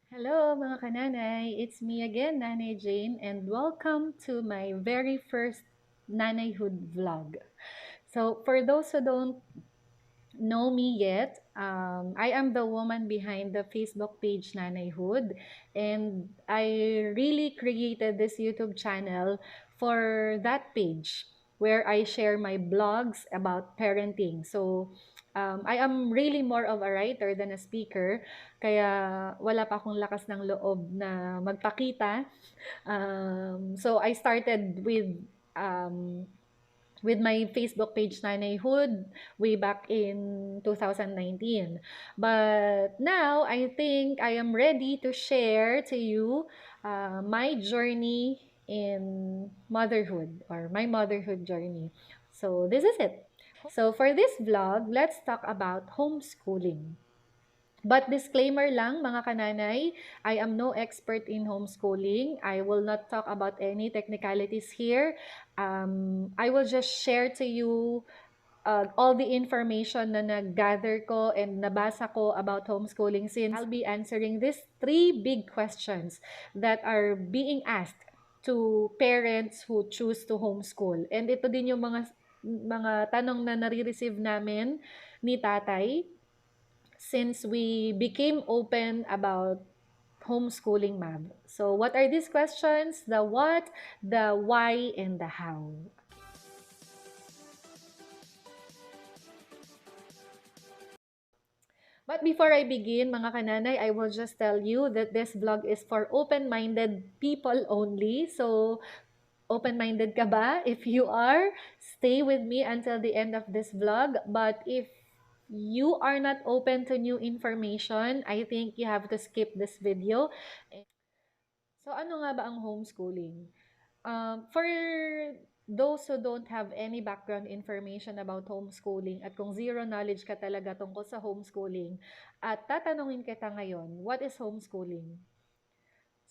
Hello mga ka-Nanay! It's me again, Nanay Jane, and welcome to my very first Nanayhood vlog. So, for those who don't know me yet, I am the woman behind the Facebook page Nanayhood, and I really created this YouTube channel for that page where I share my blogs about parenting. So, I am really more of a writer than a speaker, kaya wala pa akong lakas ng loob na magpakita. So, I started um, with my Facebook page Nanayhood way back in 2019. But now, I think I am ready to share to you my journey in motherhood or my motherhood journey. So, this is it. So, for this vlog, let's talk about homeschooling. But disclaimer lang mga kananay, I am no expert in homeschooling. I will not talk about any technicalities here. I will just share to you all the information na nag-gather ko and nabasa ko about homeschooling since I'll be answering these three big questions that are being asked to parents who choose to homeschool. And ito din yung mga tanong na nare-receive namin ni tatay since we became open about homeschooling, ma'am. So what are these questions? The what, the why, and the how. But before I begin, mga kananay, I will just tell you that this vlog is for open-minded people only. So, open-minded ka ba? If you are, stay with me until the end of this vlog. But if you are not open to new information, I think you have to skip this video. So, ano nga ba ang homeschooling? For those who don't have any background information about homeschooling at kung zero knowledge ka talaga tungkol sa homeschooling, at tatanungin kita ngayon, what is homeschooling?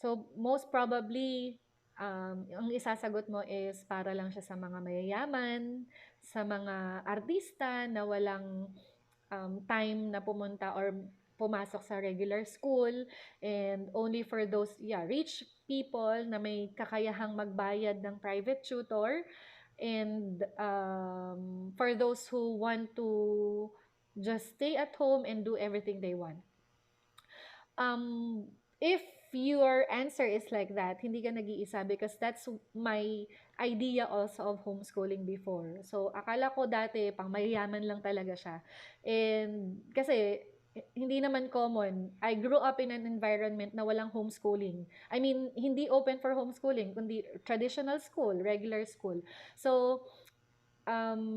So, most probably, ang isasagot mo is para lang siya sa mga mayayaman, sa mga artista na walang time na pumunta or pumasok sa regular school, and only for those rich people na may kakayahang magbayad ng private tutor, and for those who want to just stay at home and do everything they want. If your answer is like that, hindi ka nag-iisa because that's my idea also of homeschooling before. So, akala ko dati pang mayayaman lang talaga siya. And kasi hindi naman common. I grew up in an environment na walang homeschooling. I mean, hindi open for homeschooling, kundi traditional school, regular school. So,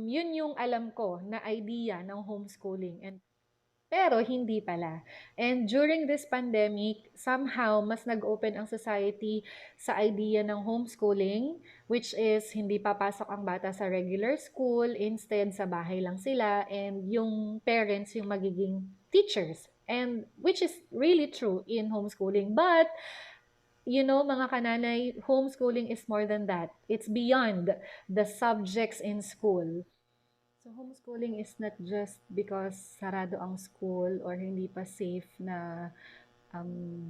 yun yung alam ko na idea ng homeschooling. Pero hindi pala. And during this pandemic, somehow mas nag-open ang society sa idea ng homeschooling, which is hindi papasok ang bata sa regular school, instead sa bahay lang sila, and yung parents yung magiging teachers. And which is really true in homeschooling. But you know, mga kananay, homeschooling is more than that. It's beyond the subjects in school. So, homeschooling is not just because sarado ang school or hindi pa safe na um,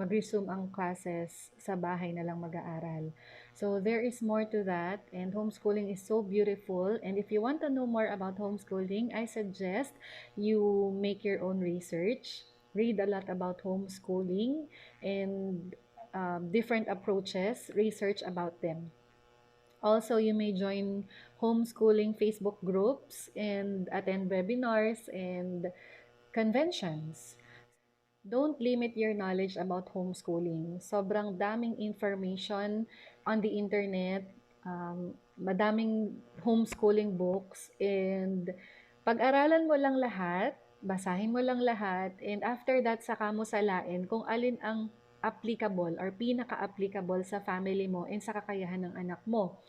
mag-resume ang classes sa bahay na lang mag-aaral. So, there is more to that, and homeschooling is so beautiful. And if you want to know more about homeschooling, I suggest you make your own research, read a lot about homeschooling, and different approaches, research about them. Also, you may join homeschooling Facebook groups and attend webinars and conventions. Don't limit your knowledge about homeschooling. Sobrang daming information on the internet, madaming homeschooling books, and pag-aralan mo lang lahat, basahin mo lang lahat, and after that, saka mo salain kung alin ang applicable or pinaka-applicable sa family mo and sa kakayahan ng anak mo.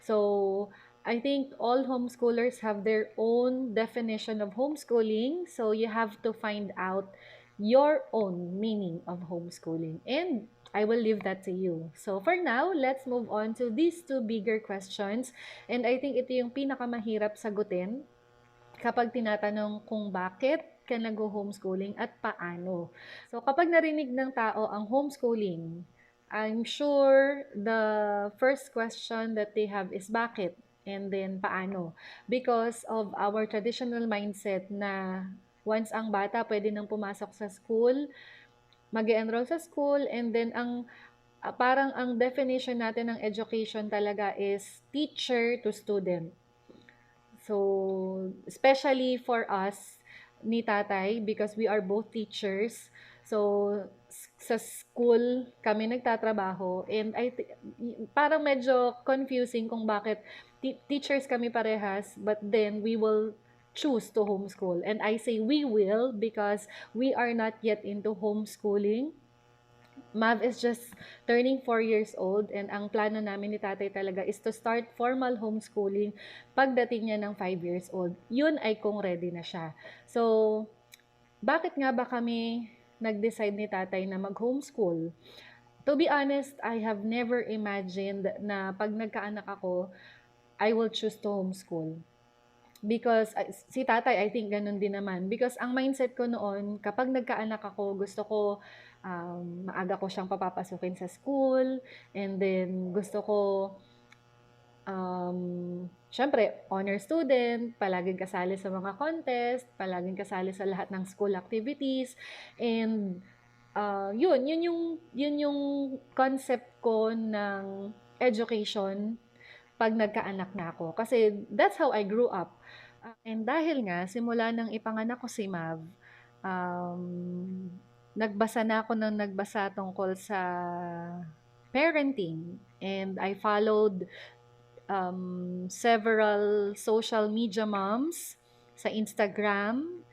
So, I think all homeschoolers have their own definition of homeschooling, so you have to find out your own meaning of homeschooling. And I will leave that to you. So for now, let's move on to these two bigger questions. And I think ito yung pinakamahirap sagutin kapag tinatanong kung bakit ka nag-homeschooling at paano? So kapag narinig ng tao ang homeschooling, I'm sure the first question that they have is bakit? And then paano? Because of our traditional mindset na once ang bata pwede nang pumasok sa school, mag-enroll sa school, and then parang ang definition natin ng education talaga is teacher to student. So, especially for us ni tatay, because we are both teachers. So, sa school kami nagtatrabaho, and parang medyo confusing kung bakit teachers kami parehas, but then we will choose to homeschool. And I say we will because we are not yet into homeschooling. Mav is just turning 4 years old, and ang plano namin ni tatay talaga is to start formal homeschooling pagdating niya ng 5 years old. Yun ay kung ready na siya. So, bakit nga ba kami nag-decide ni tatay na mag-homeschool? To be honest, I have never imagined na pag nagkaanak ako, I will choose to homeschool. Because si tatay, I think ganun din naman. Because ang mindset ko noon, kapag nagkaanak ako, gusto ko maaga ko siyang papapasukin sa school, and then gusto ko syempre, honor student, palaging kasali sa mga contest, palaging kasali sa lahat ng school activities, and yun yung concept ko ng education pag nagkaanak na ako. Kasi that's how I grew up. And dahil nga, simula nang ipanganak ko si Mav, nagbasa na ako ng nagbasa tungkol sa parenting. And I followed several social media moms sa Instagram.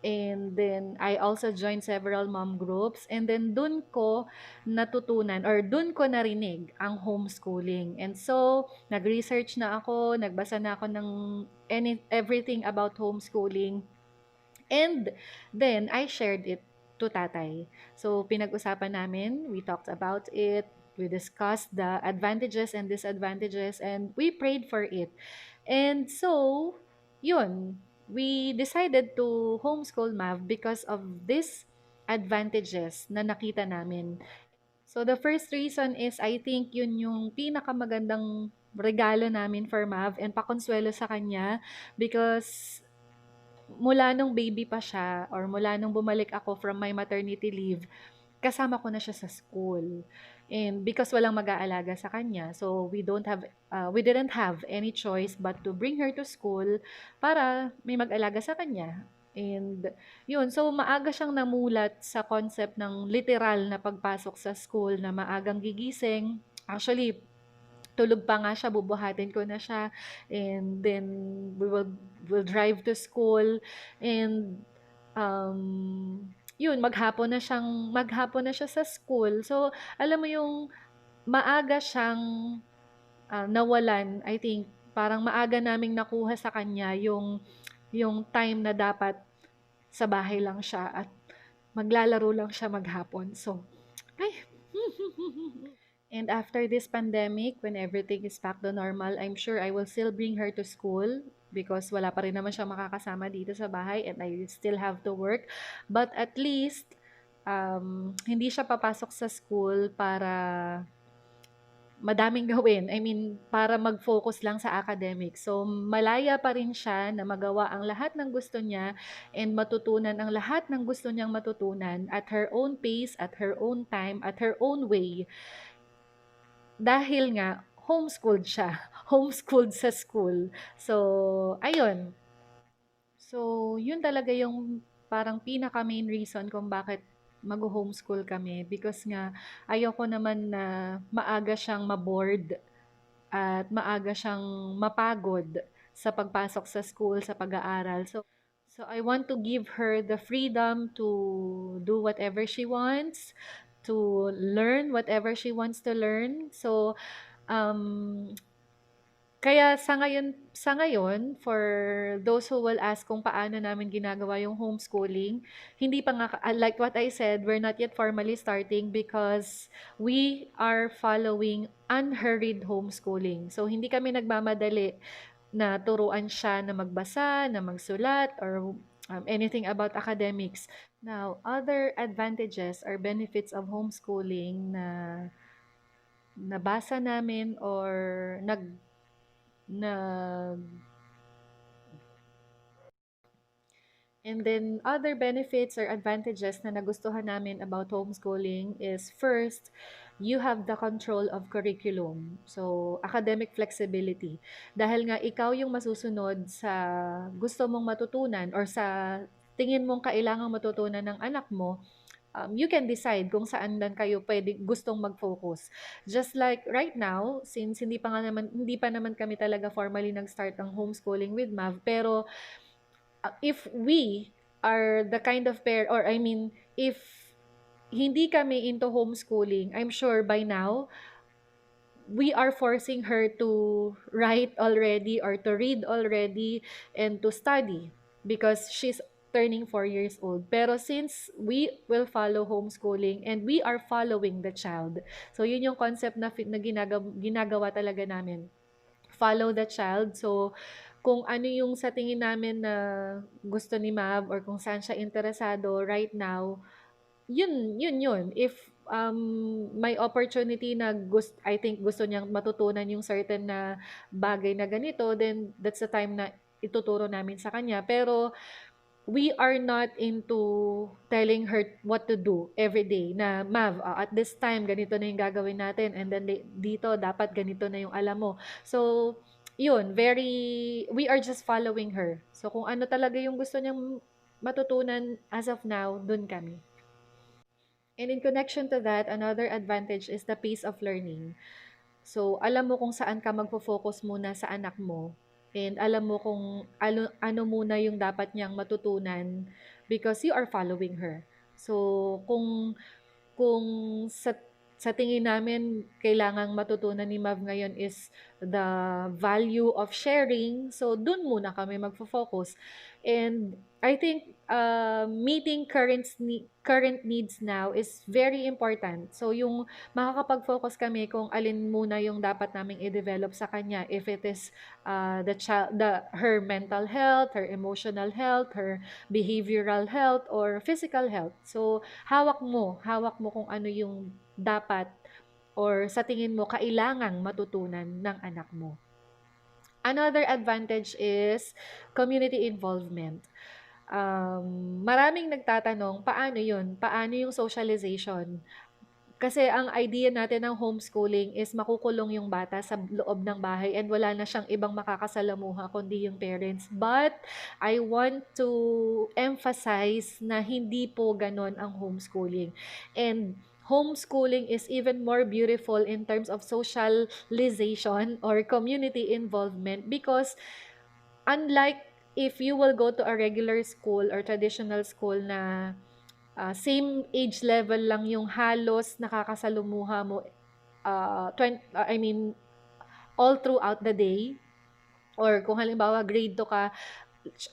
And then, I also joined several mom groups. And then, dun ko natutunan or dun ko narinig ang homeschooling. And so, nag-research na ako, nagbasa na ako ng everything about homeschooling. And then, I shared it to tatay. So, pinag-usapan namin, we talked about it, we discussed the advantages and disadvantages, and we prayed for it. And so, yun, we decided to homeschool Mav because of these advantages na nakita namin. So, the first reason is, I think yun yung pinakamagandang regalo namin for Mav and pakonsuelo sa kanya, because mula nung baby pa siya or mula nung bumalik ako from my maternity leave, kasama ko na siya sa school. And because walang mag-aalaga sa kanya, so we didn't have any choice but to bring her to school para may mag-alaga sa kanya. And yun, so maaga siyang namulat sa concept ng literal na pagpasok sa school, na maagang gigising. Actually, tulog pa nga siya, bubuhatin ko na siya, and then we'll drive to school, and yun, maghapon na siya sa school. So, alam mo yung maaga siyang nawalan, I think, parang maaga naming nakuha sa kanya yung time na dapat sa bahay lang siya at maglalaro lang siya maghapon. So, ay, and after this pandemic, when everything is back to normal, I'm sure I will still bring her to school because wala pa rin naman siya makakasama dito sa bahay, and I still have to work. But at least, hindi siya papasok sa school para madaming gawin. I mean, para mag-focus lang sa academics. So, malaya pa rin siya na magawa ang lahat ng gusto niya and matutunan ang lahat ng gusto niyang matutunan at her own pace, at her own time, at her own way. Dahil nga, homeschooled siya. Homeschooled sa school. So, ayun. So, yun talaga yung parang pinaka-main reason kung bakit mag-homeschool kami. Because nga, ayoko naman na maaga siyang maboard at maaga siyang mapagod sa pagpasok sa school, sa pag-aaral. So I want to give her the freedom to do whatever she wants, to learn whatever she wants to learn. So, um, kaya sa ngayon, for those who will ask kung paano namin ginagawa yung homeschooling, hindi pa nga, like what I said, we're not yet formally starting because we are following unhurried homeschooling. So, hindi kami nagmamadali na turuan siya na magbasa, na magsulat, or anything about academics. Now, other advantages or benefits of homeschooling na nabasa namin or nag and then other benefits or advantages na nagustuhan namin about homeschooling is first, you have the control of curriculum. So, academic flexibility. Dahil nga ikaw yung masusunod sa gusto mong matutunan or sa tingin mong kailangang matutunan ng anak mo, you can decide kung saan lang kayo pwede gustong mag-focus. Just like right now, since hindi pa naman kami talaga formally nag-start ng homeschooling with Mav, pero if we are the kind of pair or I mean, if hindi kami into homeschooling, I'm sure by now we are forcing her to write already or to read already and to study because she's turning 4 years old. Pero since we will follow homeschooling and we are following the child, so yun yung concept na ginagawa talaga namin. Follow the child. So, kung ano yung sa tingin namin na gusto ni Mav or kung saan siya interesado right now, yun. If may opportunity na I think gusto niyang matutunan yung certain na bagay na ganito, then that's the time na ituturo namin sa kanya. Pero we are not into telling her what to do every day na Mav, at this time ganito na yung gagawin natin and then dito dapat ganito na yung alam mo. So, yun, we are just following her. So, kung ano talaga yung gusto niyang matutunan as of now, dun kami. And in connection to that, another advantage is the pace of learning. So, alam mo kung saan ka magfo-focus muna sa anak mo and alam mo kung ano muna yung dapat niyang matutunan because you are following her. So, kung sa tingin namin kailangang matutunan ni Mav ngayon is the value of sharing, so dun muna kami magfo-focus. And I think meeting current needs now is very important. So yung makakapag-focus kami kung alin muna yung dapat naming i-develop sa kanya, if it is her mental health, her emotional health, her behavioral health or physical health. So hawak mo kung ano yung dapat or sa tingin mo kailangang matutunan ng anak mo. Another advantage is community involvement. Maraming nagtatanong, paano yun? Paano yung socialization? Kasi ang idea natin ng homeschooling is makukulong yung bata sa loob ng bahay and wala na siyang ibang makakasalamuha kundi yung parents. But I want to emphasize na hindi po ganon ang homeschooling. And homeschooling is even more beautiful in terms of socialization or community involvement because unlike if you will go to a regular school or traditional school na same age level lang yung halos nakakasalumuha mo, I mean, all throughout the day. Or kung halimbawa grade 2 ka,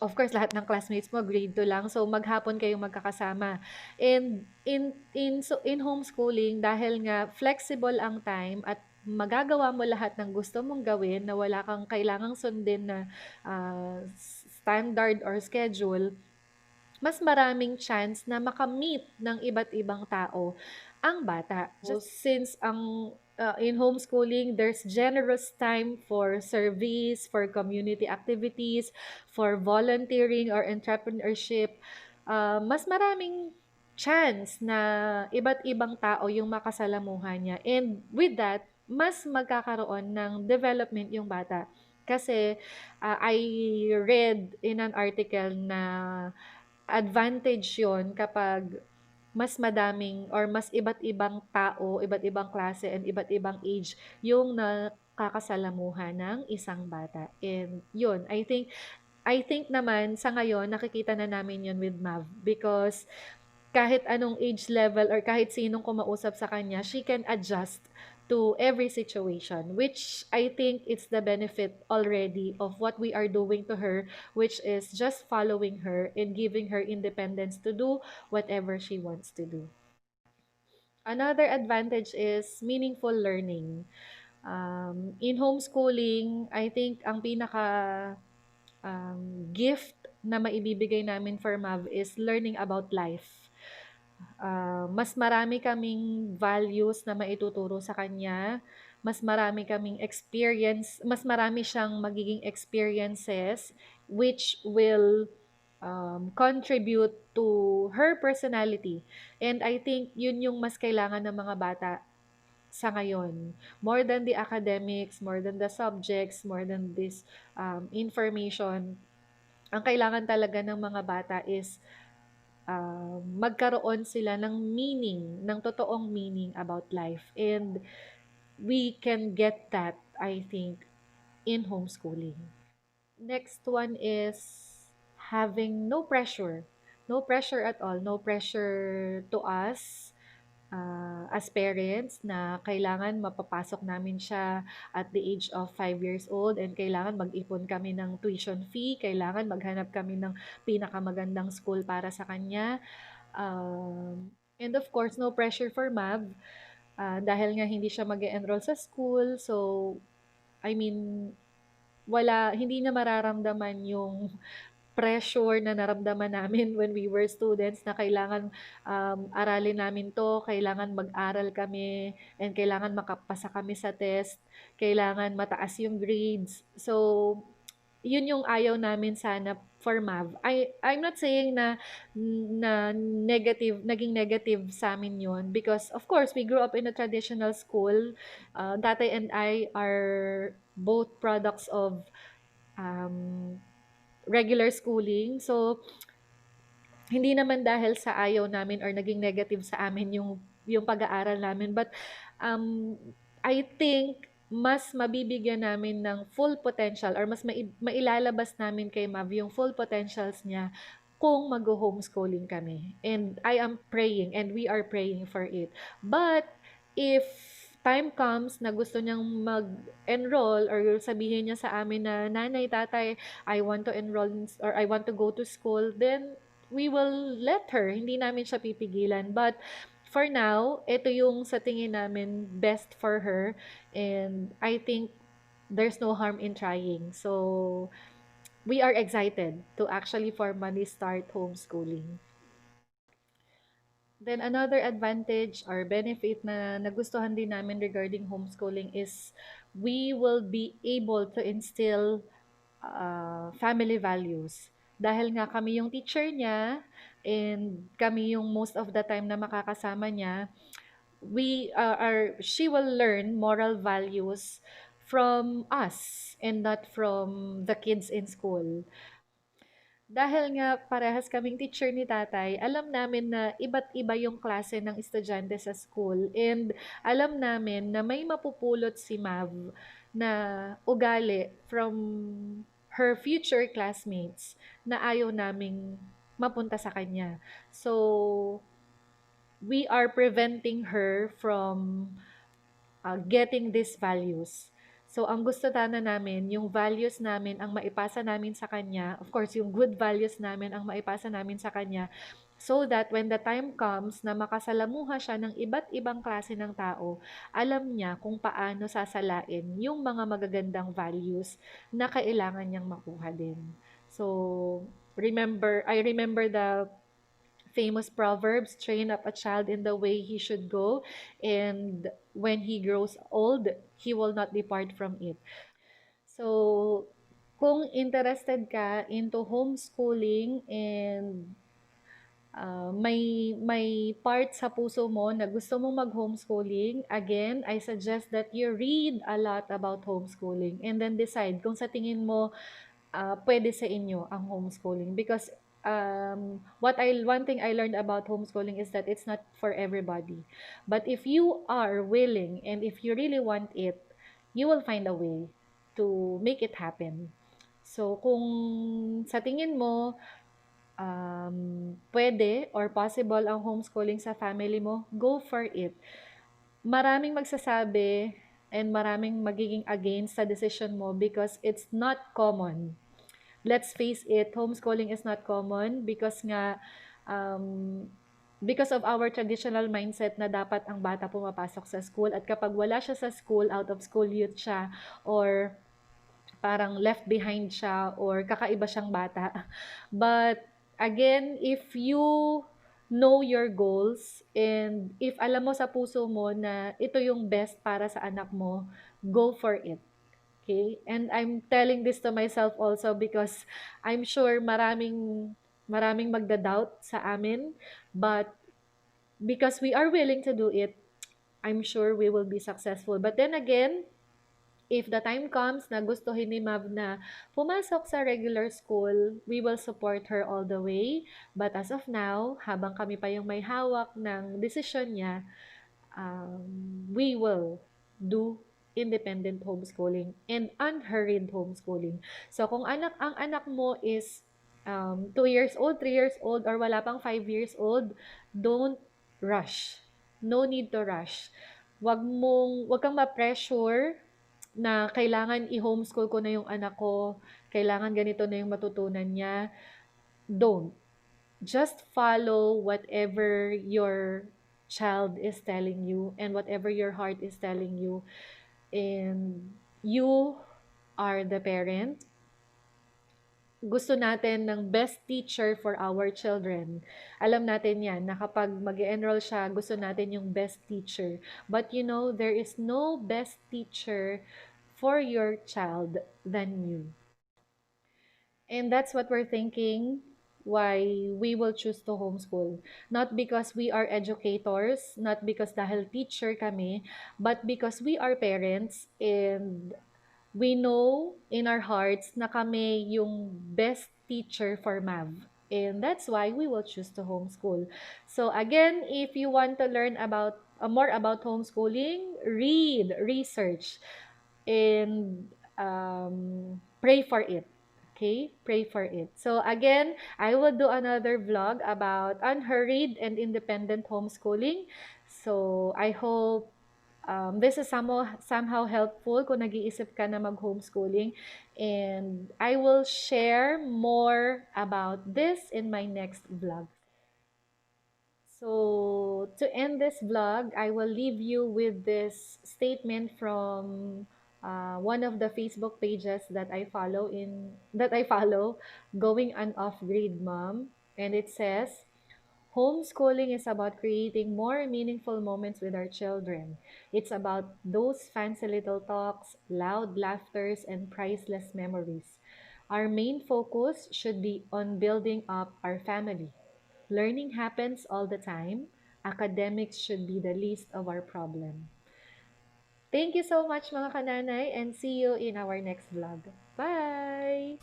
of course lahat ng classmates mo grade 2 lang. So maghapon kayong magkakasama. And in homeschooling dahil nga flexible ang time at magagawa mo lahat ng gusto mong gawin na wala kang kailangang sundin na standard or schedule, mas maraming chance na makamit ng iba't ibang tao ang bata. Just since in homeschooling, there's generous time for service, for community activities, for volunteering or entrepreneurship, mas maraming chance na iba't ibang tao yung makasalamuhan niya. And with that, mas magkakaroon ng development yung bata. Kasi I read in an article na advantage yon kapag mas madaming or mas iba't ibang tao, iba't ibang klase and iba't ibang age yung nakakasalamuhan ng isang bata. And yun, I think naman sa ngayon nakikita na namin yun with Mav because kahit anong age level or kahit sinong kumausap sa kanya, she can adjust to every situation, which I think it's the benefit already of what we are doing to her, which is just following her and giving her independence to do whatever she wants to do. Another advantage is meaningful learning. In homeschooling, I think ang pinaka gift na maibibigay namin for Mav is learning about life. Mas marami kaming values na maituturo sa kanya, mas marami kaming experience, mas marami siyang magiging experiences which will contribute to her personality. And I think yun yung mas kailangan ng mga bata sa ngayon. More than the academics, more than the subjects, more than this information, ang kailangan talaga ng mga bata is magkaroon sila ng meaning, ng totoong meaning about life. And we can get that, I think, in homeschooling. Next one is having no pressure. No pressure at all. No pressure to us as parents na kailangan mapapasok namin siya at the age of 5 years old and kailangan mag-ipon kami ng tuition fee, kailangan maghanap kami ng pinakamagandang school para sa kanya. And of course, no pressure for Mav dahil nga hindi siya mag-enroll sa school. So, I mean, hindi na mararamdaman yung pressure na naramdaman namin when we were students na kailangan aralin namin to, kailangan mag-aral kami, and kailangan makapasa kami sa test, kailangan mataas yung grades. So, yun yung ayaw namin sana for Mav. I'm not saying na negative, naging negative sa amin yun because of course we grew up in a traditional school. Tatay and I are both products of um, regular schooling. So, hindi naman dahil sa ayaw namin or naging negative sa amin yung pag-aaral namin, but um, I think mas mabibigyan namin ng full potential or mas mailalabas namin kay Mav yung full potentials niya kung mag-homeschooling kami. And I am praying and we are praying for it. But if time comes na gusto niyang mag-enroll or sabihin niya sa amin na, "Nanay, tatay, I want to enroll or I want to go to school," then we will let her. Hindi namin siya pipigilan. But for now, ito yung sa tingin namin best for her. And I think there's no harm in trying. So, we are excited to actually formally start homeschooling. Then another advantage or benefit na nagustuhan din namin regarding homeschooling is we will be able to instill family values. Dahil nga kami yung teacher niya and kami yung most of the time na makakasama niya, she will learn moral values from us and not from the kids in school. Dahil nga parehas kaming teacher ni tatay, alam namin na iba't iba yung klase ng estudyante sa school and alam namin na may mapupulot si Mav na ugali from her future classmates na ayaw naming mapunta sa kanya. So, we are preventing her from getting these values. So, ang gusto sana namin, yung values namin ang maipasa namin sa kanya, of course, yung good values namin ang maipasa namin sa kanya, so that when the time comes na makasalamuha siya ng iba't ibang klase ng tao, alam niya kung paano sasalain yung mga magagandang values na kailangan niyang makuha din. So, I remember the famous proverbs, train up a child in the way he should go, and when he grows old, he will not depart from it. So, kung interested ka into homeschooling and may part sa puso mo na gusto mong mag-homeschooling, again, I suggest that you read a lot about homeschooling and then decide kung sa tingin mo pwede sa inyo ang homeschooling because one thing I learned about homeschooling is that it's not for everybody. But if you are willing and if you really want it, you will find a way to make it happen. So kung sa tingin mo pwede or possible ang homeschooling sa family mo, go for it. Maraming magsasabi and maraming magiging against sa decision mo because it's not common. Let's face it, homeschooling is not common because of our traditional mindset na dapat ang bata pumapasok sa school at kapag wala siya sa school, out of school youth siya or parang left behind siya or kakaiba siyang bata. But again, if you know your goals and if alam mo sa puso mo na ito yung best para sa anak mo, go for it. Okay? And I'm telling this to myself also because I'm sure maraming magda-doubt sa amin, but because we are willing to do it, I'm sure we will be successful. But then again, if the time comes na gustuhin ni Mav na pumasok sa regular school, we will support her all the way. But as of now, habang kami pa yung may hawak ng desisyon niya, we will do independent homeschooling and unhurried homeschooling. So kung ang anak mo is 2 years old, 3 years old, or wala pang 5 years old, don't rush. No need to rush. Wag kang ma-pressure na kailangan i-homeschool ko na yung anak ko, kailangan ganito na yung matutunan niya. Don't. Just follow whatever your child is telling you and whatever your heart is telling you. And you are the parent. Gusto natin ng best teacher for our children. Alam natin yan, na kapag mag-enroll siya, gusto natin yung best teacher. But you know, there is no best teacher for your child than you. And that's what we're thinking why we will choose to homeschool. Not because we are educators, not because dahil teacher kami, but because we are parents and we know in our hearts na kami yung best teacher for Mav. And that's why we will choose to homeschool. So again, if you want to learn about more about homeschooling, read, research, and pray for it. Okay? Pray for it. So again, I will do another vlog about unhurried and independent homeschooling. So I hope this is somehow helpful kung nag-iisip ka na mag-homeschooling. And I will share more about this in my next vlog. So to end this vlog, I will leave you with this statement from one of the Facebook pages that I follow, Going an Off-Grid Mom, and it says, homeschooling is about creating more meaningful moments with our children. It's about those fancy little talks, loud laughters, and priceless memories. Our main focus should be on building up our family. Learning happens all the time. Academics should be the least of our problem. Thank you so much mga ka-Nanay, and see you in our next vlog. Bye!